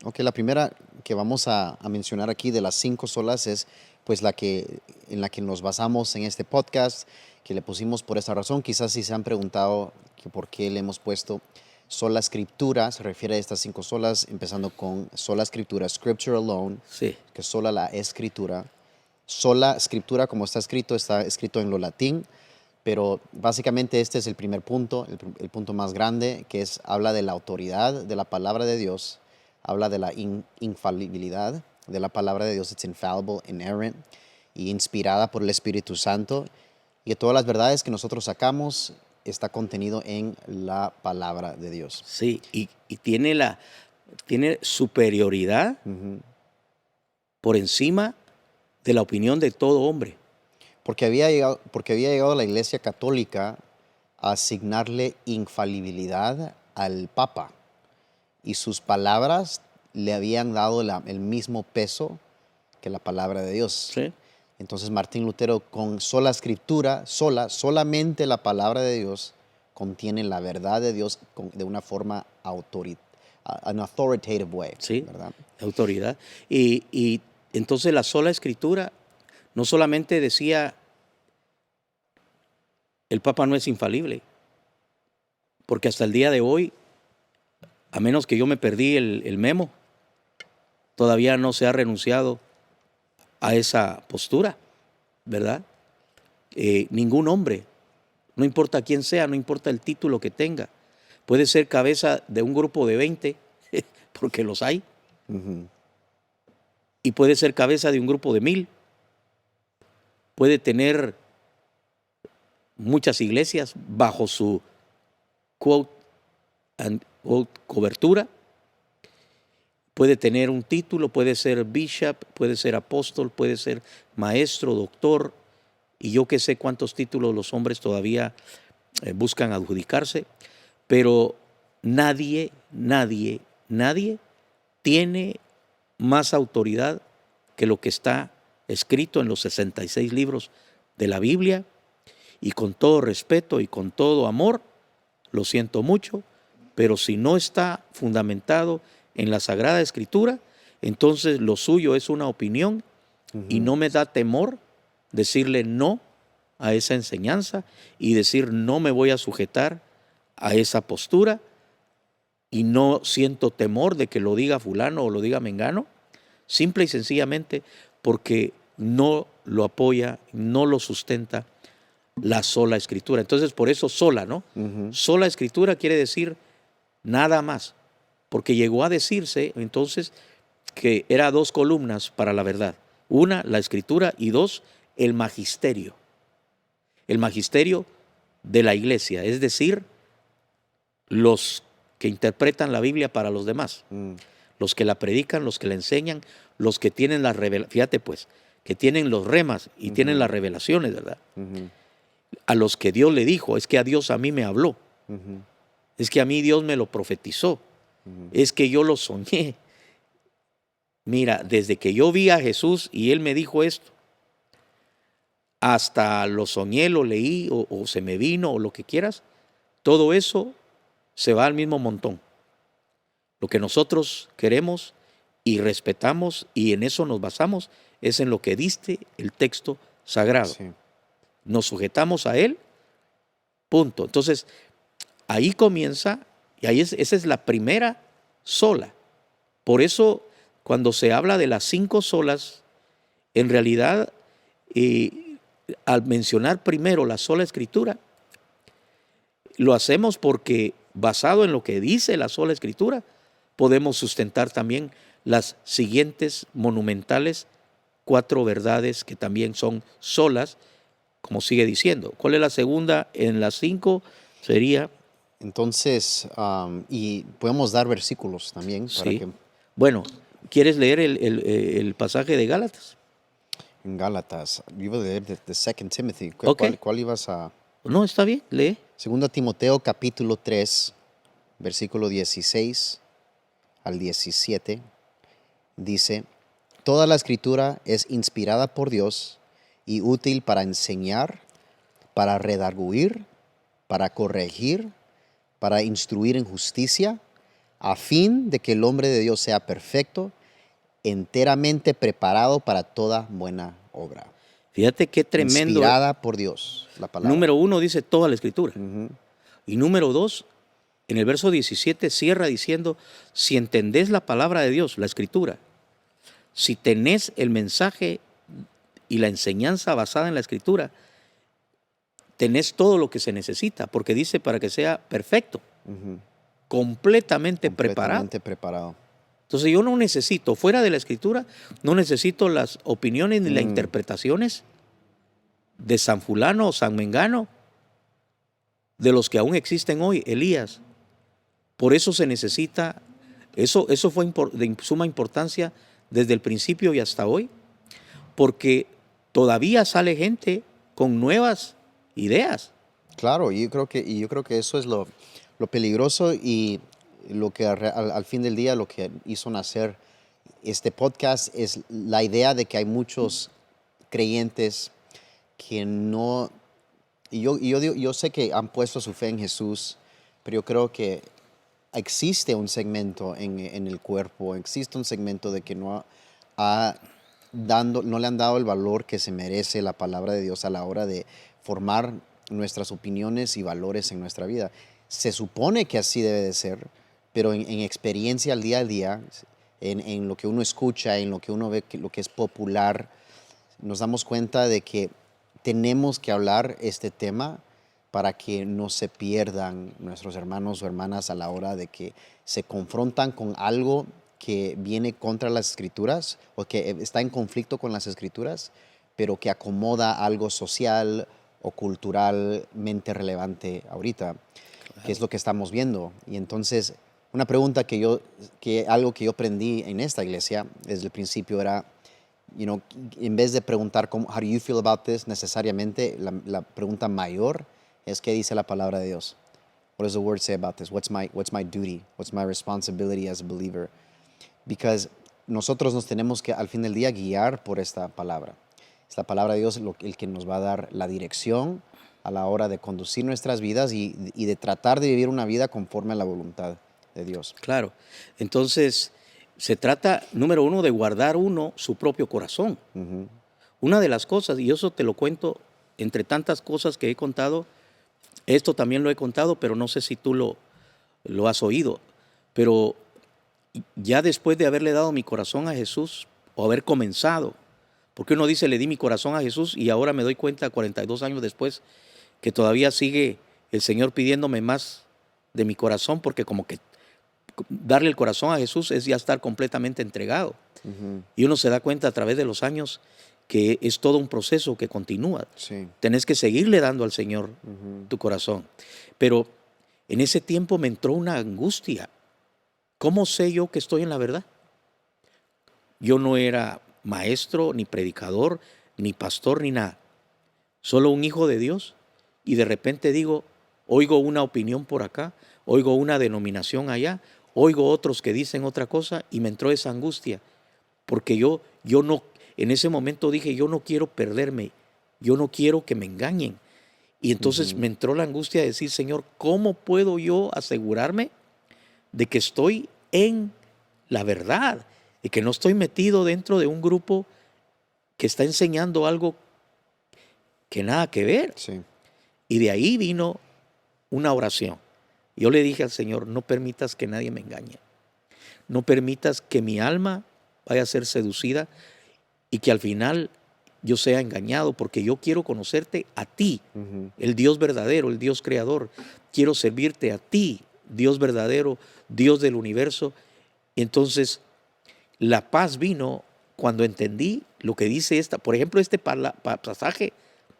Ok, la primera que vamos a mencionar aquí de las 5 solas es pues en la que nos basamos en este podcast, que le pusimos por esa razón. Quizás si se han preguntado que por qué le hemos puesto sola escritura, se refiere a estas 5 solas, empezando con sola escritura, scripture alone, Sí, que es sola la escritura. Sola escritura, como está escrito en lo latín, pero básicamente este es el primer punto, el punto más grande, que es habla de la autoridad de la palabra de Dios, habla de la infalibilidad de la palabra de Dios, it's infallible, inerrant, y inspirada por el Espíritu Santo, y que todas las verdades que nosotros sacamos está contenido en la palabra de Dios. sí, y tiene superioridad Ujú. por encima de la opinión de todo hombre. Porque había llegado la Iglesia Católica a asignarle infalibilidad al Papa, y sus palabras le habían dado el mismo peso que la palabra de Dios. Sí, Entonces Martín Lutero, con sola escritura, solamente la palabra de Dios contiene la verdad de Dios de una forma an authoritative way, sí, ¿verdad? autoridad. Y entonces la sola escritura no solamente decía el Papa no es infalible, porque hasta el día de hoy, a menos que yo me perdí el memo, todavía no se ha renunciado a esa postura, ¿verdad? Ningún hombre, no importa quién sea, no importa el título que tenga, puede ser cabeza de un grupo de 20, porque los hay, Ujú. y puede ser cabeza de un grupo de 1000, puede tener muchas iglesias bajo su quote and quote cobertura, puede tener un título, puede ser bishop, puede ser apóstol, puede ser maestro, doctor, y yo que sé cuántos títulos los hombres todavía buscan adjudicarse, pero nadie tiene más autoridad que lo que está escrito en los 66 libros de la Biblia, y con todo respeto y con todo amor, lo siento mucho, pero si no está fundamentado en la Sagrada Escritura, entonces lo suyo es una opinión, y no me da temor decirle no a esa enseñanza y decir no me voy a sujetar a esa postura, y no siento temor de que lo diga fulano o lo diga mengano, simple y sencillamente porque no lo apoya, no lo sustenta la sola escritura. Entonces, por eso sola, ¿no? Ujú. Sola escritura quiere decir nada más, porque llegó a decirse entonces que era 2 columnas para la verdad. Una, la escritura, y 2, el magisterio. El magisterio de la iglesia, es decir, los que interpretan la Biblia para los demás, Mm. los que la predican, los que la enseñan, los que tienen las revelaciones, fíjate pues, que tienen los remas y tienen Ujú. las revelaciones, ¿verdad? Ujú. A los que Dios le dijo, es que a Dios a mí me habló, Ujú. es que a mí Dios me lo profetizó, Ujú. es que yo lo soñé. Mira, desde que yo vi a Jesús y Él me dijo esto, hasta lo soñé, lo leí o se me vino o lo que quieras, todo eso se va al mismo montón. Lo que nosotros queremos y respetamos y en eso nos basamos es en lo que diste el texto sagrado. Sí. Nos sujetamos a él, punto. Entonces, ahí comienza, y esa es la primera sola. Por eso, cuando se habla de las 5 solas, en realidad, al mencionar primero la sola escritura, lo hacemos porque basado en lo que dice la sola escritura, podemos sustentar también las siguientes monumentales 4 verdades que también son solas, como sigue diciendo. ¿Cuál es la segunda? En las 5 sería, Entonces, y podemos dar versículos también para sí. que Bueno, ¿quieres leer el pasaje de Gálatas? en Gálatas, yo iba a leer de 2 Timothy, Ok, ¿cuál ibas a? no, está bien, lee. 2 Timoteo capítulo 3, versículo 16 al 17, dice, toda la escritura es inspirada por Dios y útil para enseñar, para redarguir, para corregir, para instruir en justicia, a fin de que el hombre de Dios sea perfecto, enteramente preparado para toda buena obra. Fíjate qué tremendo. Inspirada por Dios, la palabra. Número 1 dice toda la Escritura. Ujú. Y número 2, en el verso 17 cierra diciendo, si entendés la palabra de Dios, la Escritura, si tenés el mensaje y la enseñanza basada en la Escritura, tenés todo lo que se necesita, porque dice para que sea perfecto, Ujú. completamente preparado. Completamente preparado. Entonces yo no necesito, fuera de la Escritura, no necesito las opiniones ni las interpretaciones de San Fulano o San Mengano, de los que aún existen hoy, Elías. Por eso se necesita, eso fue de suma importancia desde el principio y hasta hoy, porque todavía sale gente con nuevas ideas. Claro, y yo creo que eso es lo peligroso y lo que al fin del día lo que hizo nacer este podcast es la idea de que hay muchos creyentes que no, yo sé que han puesto su fe en Jesús, pero yo creo que existe un segmento en el cuerpo, existe un segmento de que no le han dado el valor que se merece la palabra de Dios a la hora de formar nuestras opiniones y valores en nuestra vida. Se supone que así debe de ser, pero en experiencia al día a día, en lo que uno escucha, en lo que uno ve, lo que es popular, nos damos cuenta de que tenemos que hablar este tema para que no se pierdan nuestros hermanos o hermanas a la hora de que se confrontan con algo que viene contra las escrituras o que está en conflicto con las escrituras, pero que acomoda algo social o culturalmente relevante ahorita, que es lo que estamos viendo. Y entonces, una pregunta algo que yo aprendí en esta iglesia desde el principio era, en vez de preguntar how do you feel about this, necesariamente la pregunta mayor es qué dice la palabra de Dios. What does the word say about this? What's my duty? What's my responsibility as a believer? Because nosotros nos tenemos que al fin del día guiar por esta palabra. Es la palabra de Dios el que nos va a dar la dirección a la hora de conducir nuestras vidas y de tratar de vivir una vida conforme a la voluntad de Dios. Claro. Entonces, se trata, número 1, de guardar uno su propio corazón. Uh-huh. Una de las cosas, y eso te lo cuento entre tantas cosas que he contado, esto también lo he contado, pero no sé si tú lo has oído. Pero ya después de haberle dado mi corazón a Jesús, o haber comenzado, porque uno dice, le di mi corazón a Jesús y ahora me doy cuenta 42 años después que todavía sigue el Señor pidiéndome más de mi corazón, porque como que darle el corazón a Jesús es ya estar completamente entregado. Uh-huh. Y uno se da cuenta a través de los años que es todo un proceso que continúa. Sí. Tenés que seguirle dando al Señor tu corazón. Pero en ese tiempo me entró una angustia. ¿Cómo sé yo que estoy en la verdad? Yo no era maestro, ni predicador, ni pastor, ni nada. Solo un hijo de Dios. Y de repente oigo una opinión por acá, oigo una denominación allá, oigo otros que dicen otra cosa y me entró esa angustia. Porque yo no, en ese momento dije, yo no quiero perderme, yo no quiero que me engañen. Y entonces me entró la angustia de decir, Señor, ¿cómo puedo yo asegurarme de que estoy en la verdad? Y que no estoy metido dentro de un grupo que está enseñando algo que nada que ver. Sí. Y de ahí vino una oración. Yo le dije al Señor, no permitas que nadie me engañe. No permitas que mi alma vaya a ser seducida y que al final yo sea engañado, porque yo quiero conocerte a ti, el Dios verdadero, el Dios creador. Quiero servirte a ti, Dios verdadero, Dios del universo. Entonces, la paz vino cuando entendí lo que dice por ejemplo, este pasaje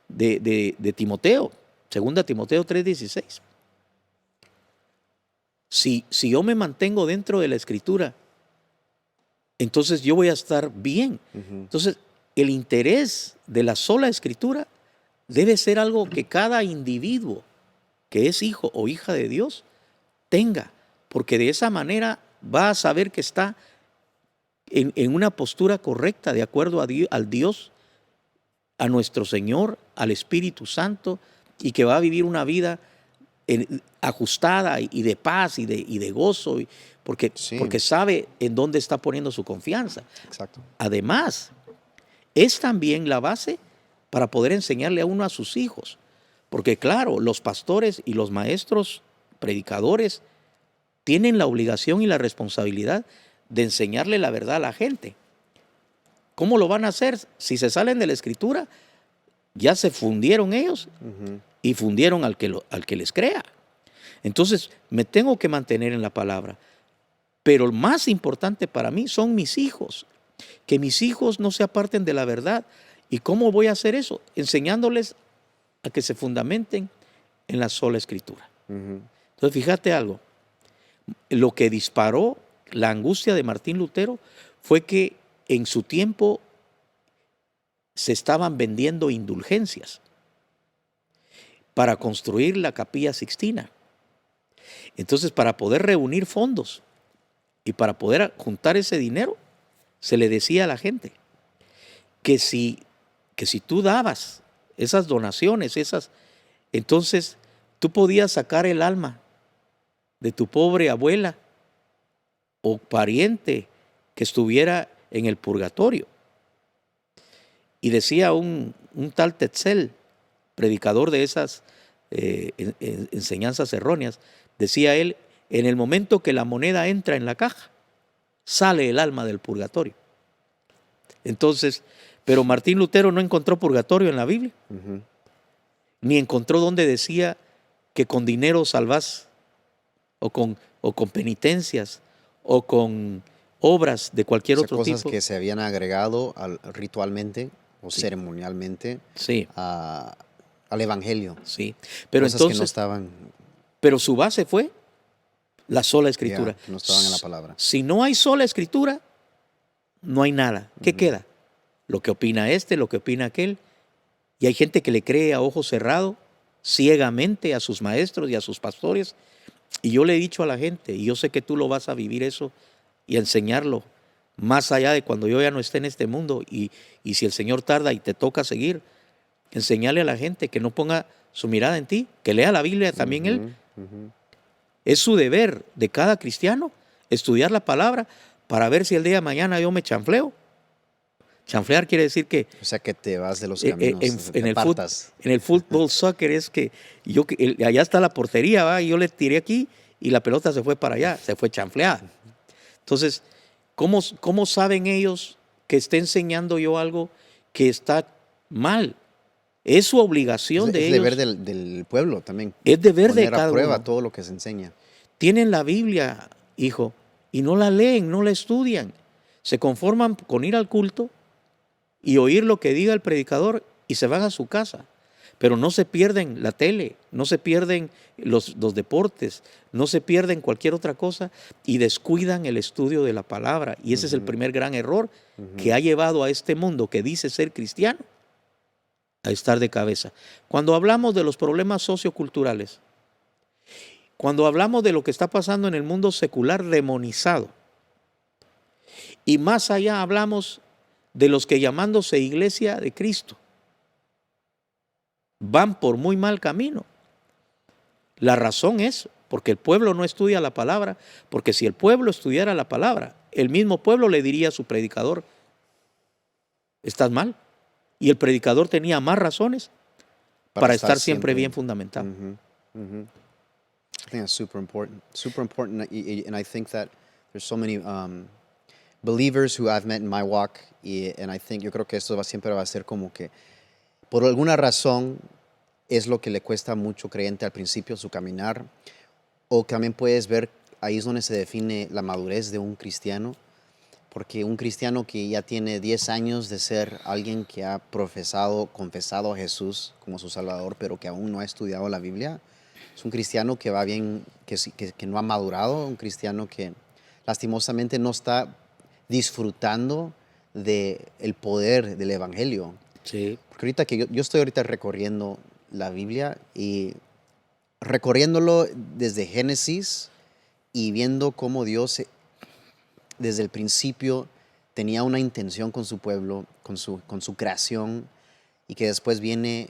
de Timoteo, 2 Timoteo 3:16. Si yo me mantengo dentro de la Escritura, entonces yo voy a estar bien. Entonces, el interés de la sola Escritura debe ser algo que cada individuo que es hijo o hija de Dios tenga, porque de esa manera va a saber que está en una postura correcta, de acuerdo al Dios, a nuestro Señor, al Espíritu Santo, y que va a vivir una vida ajustada y de paz y de gozo, porque sabe en dónde está poniendo su confianza. Exacto. Además, es también la base para poder enseñarle a uno a sus hijos. Porque claro, los pastores y los maestros, predicadores, tienen la obligación y la responsabilidad de enseñarle la verdad a la gente. ¿Cómo lo van a hacer? Si se salen de la Escritura, ya se fundieron ellos y fundieron al que les crea. Entonces, me tengo que mantener en la palabra. Pero lo más importante para mí son mis hijos. Que mis hijos no se aparten de la verdad. ¿Y cómo voy a hacer eso? Enseñándoles a que se fundamenten en la sola Escritura. Entonces, fíjate algo. Lo que disparó la angustia de Martín Lutero fue que en su tiempo se estaban vendiendo indulgencias para construir la Capilla Sixtina. Entonces, para poder reunir fondos y para poder juntar ese dinero, se le decía a la gente que si tú dabas esas donaciones, entonces tú podías sacar el alma de tu pobre abuela o pariente que estuviera en el purgatorio. Y decía un tal Tetzel, predicador de esas enseñanzas erróneas, decía él, en el momento que la moneda entra en la caja, sale el alma del purgatorio. Entonces, pero Martín Lutero no encontró purgatorio en la Biblia, ni encontró donde decía que con dinero salvás, o con penitencias, o con obras de cualquier otro tipo. Cosas que se habían agregado ritualmente o ceremonialmente al Evangelio. Sí, pero cosas entonces que no estaban. Pero su base fue la sola Escritura. No estaban en la palabra. Si no hay sola Escritura, no hay nada. ¿Qué queda? Lo que opina este, lo que opina aquel. Y hay gente que le cree a ojo cerrado, ciegamente a sus maestros y a sus pastores. Y yo le he dicho a la gente, y yo sé que tú lo vas a vivir eso y a enseñarlo más allá de cuando yo ya no esté en este mundo. Y si el Señor tarda y te toca seguir, enseñarle a la gente que no ponga su mirada en ti, que lea la Biblia también él. Es su deber de cada cristiano estudiar la palabra para ver si el día de mañana yo me chanfleo. Chanflear quiere decir que... O sea, que te vas de los caminos, en el fútbol soccer es que allá está la portería, ¿va? Y yo le tiré aquí y la pelota se fue para allá, se fue chanfleada. Entonces, ¿cómo saben ellos que esté enseñando yo algo que está mal? Es su obligación de ellos. Es deber del pueblo también. Es deber de cada cada prueba uno. todo lo que se enseña. Tienen la Biblia, hijo, y no la leen, no la estudian. Se conforman con ir al culto y oír lo que diga el predicador y se van a su casa. Pero no se pierden la tele, no se pierden los deportes, no se pierden cualquier otra cosa y descuidan el estudio de la palabra. Y ese es el primer gran error que ha llevado a este mundo que dice ser cristiano a estar de cabeza. Cuando hablamos de los problemas socioculturales, cuando hablamos de lo que está pasando en el mundo secular demonizado, y más allá hablamos de los que llamándose Iglesia de Cristo van por muy mal camino. La razón es porque el pueblo no estudia la palabra, porque si el pueblo estudiara la palabra, el mismo pueblo le diría a su predicador, estás mal. Y el predicador tenía más razones para estar siempre bien fundamentado. I think that's super important. Super important. And I think that there's so many believers who I've met in my walk. And I think, yo creo que esto siempre va a ser como que, por alguna razón, es lo que le cuesta a mucho creyente al principio su caminar. O también puedes ver, ahí es donde se define la madurez de un cristiano. Porque un cristiano que ya tiene 10 años de ser alguien que ha confesado a Jesús como su Salvador, pero que aún no ha estudiado la Biblia, es un cristiano que va bien, que no ha madurado, un cristiano que lastimosamente no está disfrutando del poder del Evangelio. Sí. Porque ahorita que yo estoy recorriendo la Biblia y recorriéndolo desde Génesis y viendo cómo Dios desde el principio tenía una intención con su pueblo, con su creación, y que después viene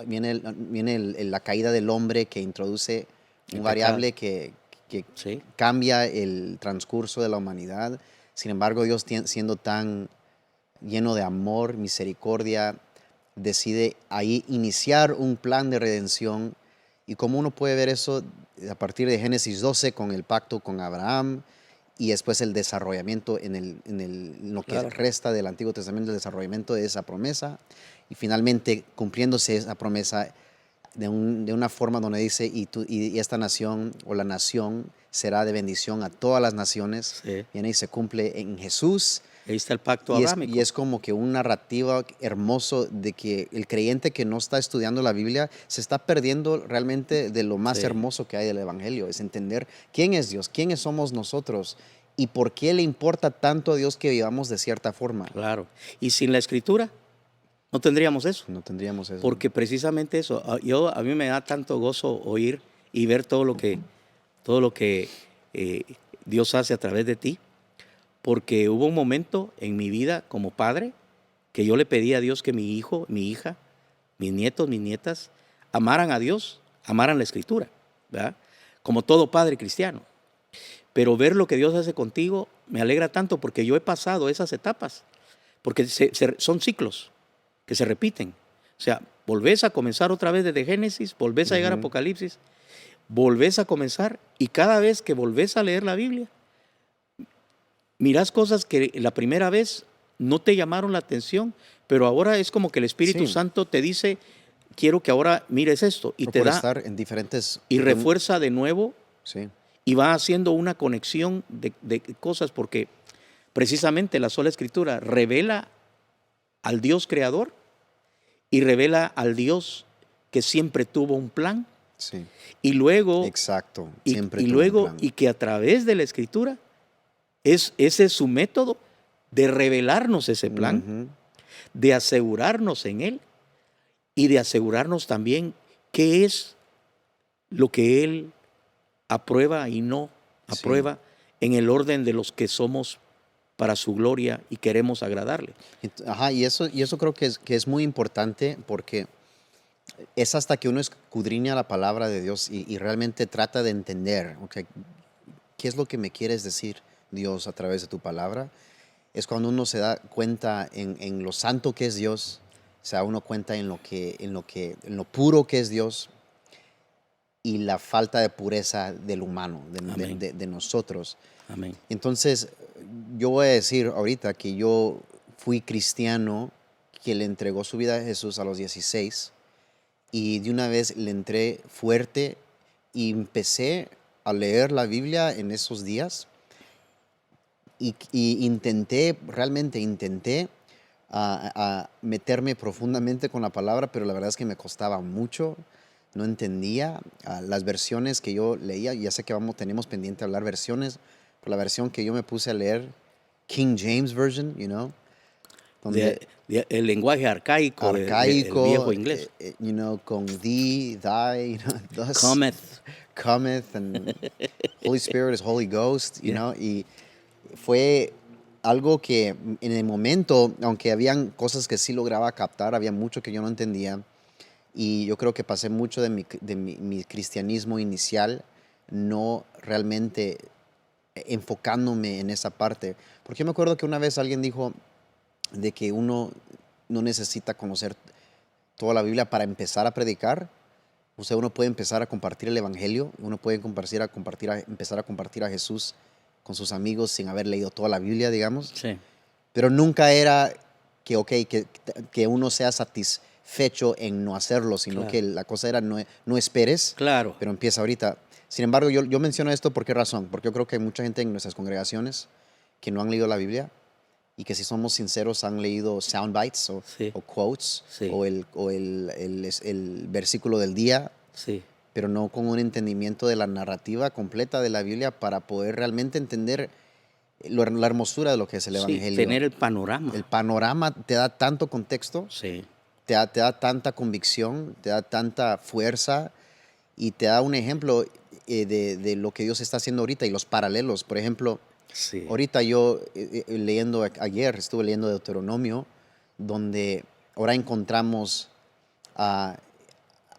viene la caída del hombre que introduce El un variable pecado. que Sí, cambia el transcurso de la humanidad. Sin embargo, Dios siendo tan lleno de amor, misericordia, decide ahí iniciar un plan de redención. Y como uno puede ver eso a partir de Génesis 12 con el pacto con Abraham y después el desarrollamiento en lo que claro. resta del Antiguo Testamento, el desarrollamiento de esa promesa y finalmente cumpliéndose esa promesa de una forma donde dice, y esta nación o la nación será de bendición a todas las naciones, Sí. y ahí se cumple en Jesús. Ahí está el pacto Y abrámico. es como que un narrativa hermoso de que el creyente que no está estudiando la Biblia se está perdiendo realmente de lo más Sí, hermoso que hay del Evangelio, es entender quién es Dios, quiénes somos nosotros y por qué le importa tanto a Dios que vivamos de cierta forma. claro. Y sin la escritura no tendríamos eso. No tendríamos eso. Porque precisamente eso, a mí me da tanto gozo oír y ver todo lo que eh, Dios hace a través de ti, porque hubo un momento en mi vida como padre que yo le pedí a Dios que mi hijo, mi hija, mis nietos, mis nietas, amaran a Dios, amaran la Escritura, ¿verdad? Como todo padre cristiano. Pero ver lo que Dios hace contigo me alegra tanto porque yo he pasado esas etapas, porque son ciclos que se repiten. O sea, volvés a comenzar otra vez desde Génesis, volvés a llegar a Ujú. Apocalipsis, volvés a comenzar y cada vez que volvés a leer la Biblia, mirás cosas que la primera vez no te llamaron la atención, pero ahora es como que el Espíritu Sí, Santo te dice, quiero que ahora mires esto y o te por da estar en diferentes, y porque refuerza de nuevo sí, y va haciendo una conexión de cosas porque precisamente la sola Escritura revela al Dios creador y revela al Dios que siempre tuvo un plan sí, y luego exacto, y, siempre y tuvo un luego plan. y que a través de la Escritura ese es su método de revelarnos ese plan, Ujú. de asegurarnos en él y de asegurarnos también qué es lo que él aprueba y no Sí. aprueba en el orden de los que somos para su gloria y queremos agradarle. Ajá, y eso creo que es muy importante porque es hasta que uno escudriña la palabra de Dios y realmente trata de entender, ok, qué es lo que me quieres decir, Dios, a través de tu palabra. Es cuando uno se da cuenta en lo santo que es Dios, se da uno cuenta en lo puro que es Dios y la falta de pureza del humano, Amén, de nosotros. amén. Entonces, yo voy a decir ahorita que yo fui cristiano que le entregó su vida a Jesús a los 16 y de una vez le entré fuerte y empecé a leer la Biblia en esos días y realmente intenté a meterme profundamente con la palabra, pero la verdad es que me costaba mucho, no entendía las versiones que yo leía, ya sé que tenemos pendiente hablar versiones, pero la versión que yo me puse a leer, King James Version, donde El lenguaje arcaico del arcaico, viejo inglés. con thee, thy, thus Cometh. cometh, and Holy Spirit is Holy Ghost, Yeah. y fue algo que en el momento, aunque habían cosas que sí lograba captar, había mucho que yo no entendía, y yo creo que pasé mucho de mi cristianismo inicial no realmente enfocándome en esa parte, porque yo me acuerdo que una vez alguien dijo de que uno no necesita conocer toda la Biblia para empezar a predicar. O sea, uno puede empezar a compartir el Evangelio, uno puede empezar a compartir a Jesús con sus amigos sin haber leído toda la Biblia, digamos. Sí, Pero nunca era que, ok, que uno sea satisfecho en no hacerlo, sino claro, que la cosa era no esperes, claro. pero empieza ahorita. Sin embargo, yo menciono esto por qué razón, porque yo creo que hay mucha gente en nuestras congregaciones que no han leído la Biblia y que si somos sinceros han leído sound bites Sí, o quotes sí, o el versículo del día, sí, pero no con un entendimiento de la narrativa completa de la Biblia para poder realmente entender la hermosura de lo que es el sí. Evangelio. Tener el panorama. El panorama te da tanto contexto, Sí, te da tanta convicción, te da tanta fuerza y te da un ejemplo de lo que Dios está haciendo ahorita y los paralelos. Por ejemplo, sí, ahorita yo ayer estuve leyendo Deuteronomio, donde ahora encontramos a,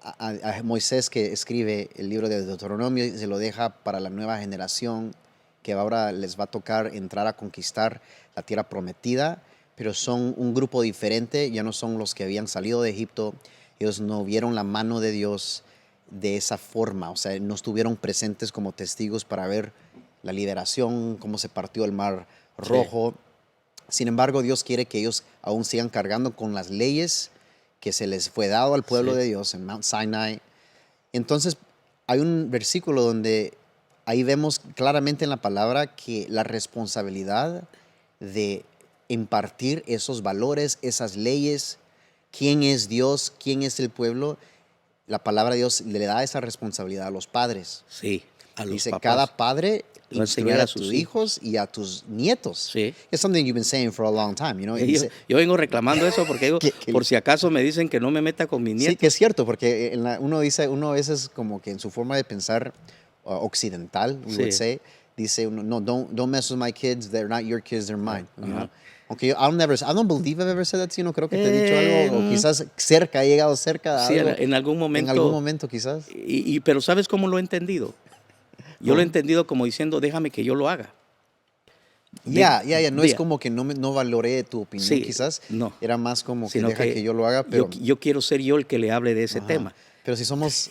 a Moisés, que escribe el libro de Deuteronomio, y se lo deja para la nueva generación que ahora les va a tocar entrar a conquistar la tierra prometida, pero son un grupo diferente, ya no son los que habían salido de Egipto. Ellos no vieron la mano de Dios de esa forma, o sea, no estuvieron presentes como testigos para ver la liberación, cómo se partió el mar rojo. Sin embargo, Dios quiere que ellos aún sigan cargando con las leyes que se les fue dado al pueblo de Dios en Mount Sinai. Entonces, hay un versículo donde ahí vemos claramente en la palabra que la responsabilidad de impartir esos valores, esas leyes, quién es Dios, quién es el pueblo, la palabra de Dios le da esa responsabilidad a los padres. Sí, a los Dice, papás. cada padre Va a instruye enseñar a tus hijos y a tus nietos. Sí. It's something you've been saying for a long time, you know. Yo vengo reclamando eso porque digo, por si acaso me dicen que no me meta con mis nietos. Sí, que es cierto, porque uno a veces como que en su forma de pensar occidental, we would say, dice uno, no, don't mess with my kids, they're not your kids, they're mine. You know? Aunque I don't believe I've ever said that to you, no creo que te he dicho algo, o quizás cerca, he llegado cerca de Sí, algo. en algún momento. En algún momento quizás. Pero ¿sabes cómo lo he entendido? Yo lo he entendido como diciendo, déjame que yo lo haga. No es como que no valoré tu opinión, Sí, quizás. no. Era más como que Sino deja que yo lo haga, pero... Yo quiero ser yo el que le hable de ese tema. Pero si somos...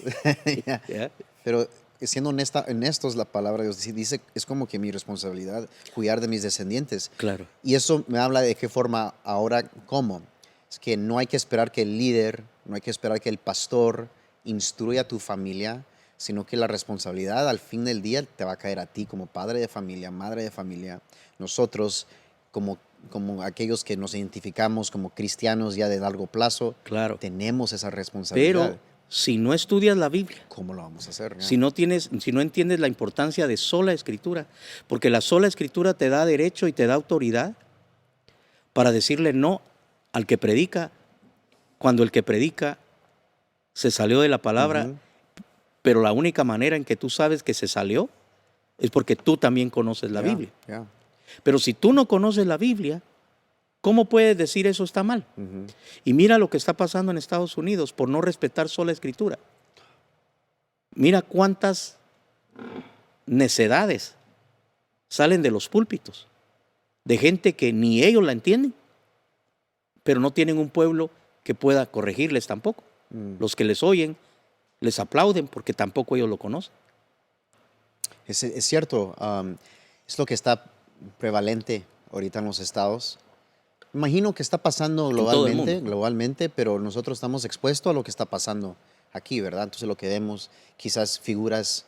Yeah. Pero siendo honestos, la palabra de Dios dice, es como que mi responsabilidad cuidar de mis descendientes. Claro. Y eso me habla de qué forma, ahora, cómo. Es que no hay que esperar que el líder, no hay que esperar que el pastor instruya a tu familia, sino que la responsabilidad al fin del día te va a caer a ti como padre de familia, madre de familia. Nosotros, como aquellos que nos identificamos como cristianos ya de largo plazo, Claro. tenemos esa responsabilidad. Pero si no estudias la Biblia, ¿Cómo lo vamos a hacer? si no entiendes la importancia de sola escritura, porque la sola escritura te da derecho y te da autoridad para decirle no al que predica, cuando el que predica se salió de la palabra, pero la única manera en que tú sabes que se salió es porque tú también conoces la Biblia. Pero si tú no conoces la Biblia, ¿cómo puedes decir eso está mal? Y mira lo que está pasando en Estados Unidos por no respetar sola escritura. Mira cuántas necedades salen de los púlpitos, de gente que ni ellos la entienden, pero no tienen un pueblo que pueda corregirles tampoco. Los que les oyen les aplauden porque tampoco ellos lo conocen. Es cierto, es lo que está prevalente ahorita en los estados. Imagino que está pasando globalmente, pero nosotros estamos expuestos a lo que está pasando aquí, ¿verdad? Entonces lo que vemos, quizás figuras,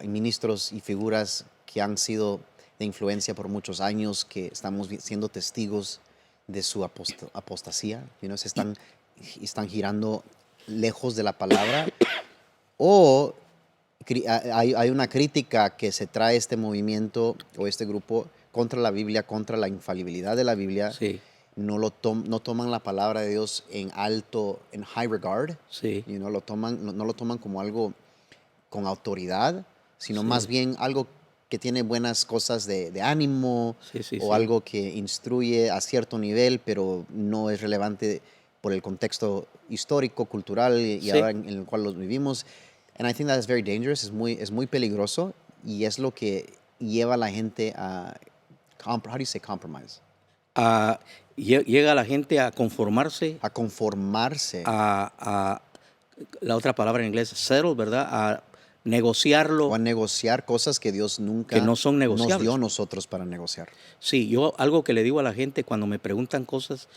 ministros y figuras que han sido de influencia por muchos años, que estamos siendo testigos de su apostasía, se están girando lejos de la palabra, o hay una crítica que se trae este movimiento o este grupo contra la Biblia, contra la infalibilidad de la Biblia. Sí. No toman la palabra de Dios en alto, en high regard. Sí. No lo toman como algo con autoridad, sino más bien algo que tiene buenas cosas de ánimo, o algo que instruye a cierto nivel, pero no es relevante por el contexto histórico, cultural y ahora en el cual los vivimos. And I think that is very dangerous, es muy peligroso, y es lo que lleva a la gente a, how do you say compromise? Llega la gente a conformarse. A conformarse. A la otra palabra en inglés, settle, ¿verdad? A negociarlo. O a negociar cosas que Dios nunca que no son negociables. Nos dio a nosotros para negociar. Sí, yo algo que le digo a la gente cuando me preguntan cosas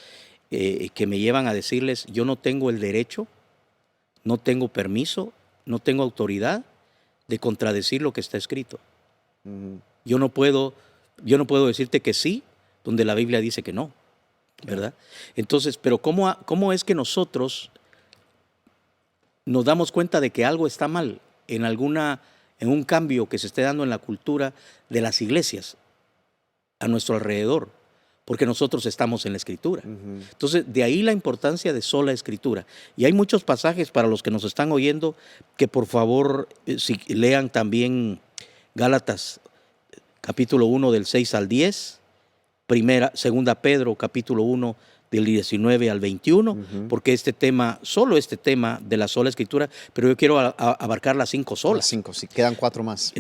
que me llevan a decirles, yo no tengo el derecho, no tengo permiso, no tengo autoridad de contradecir lo que está escrito. Yo no puedo decirte que sí, donde la Biblia dice que no, ¿verdad? Entonces, pero ¿cómo es que nosotros nos damos cuenta de que algo está mal en un cambio que se esté dando en la cultura de las iglesias a nuestro alrededor? Porque nosotros estamos en la Escritura. Entonces, de ahí la importancia de sola Escritura. Y hay muchos pasajes para los que nos están oyendo que por favor si lean también Gálatas capítulo 1 del 6 al 10, Segunda Pedro, capítulo 1, del 19 al 21, porque solo este tema de la sola escritura, pero yo quiero abarcar las 5 solas. Las 5, sí, quedan 4 más.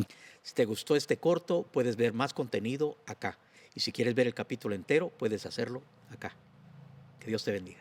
Si te gustó este corto, puedes ver más contenido acá. Y si quieres ver el capítulo entero, puedes hacerlo acá. Que Dios te bendiga.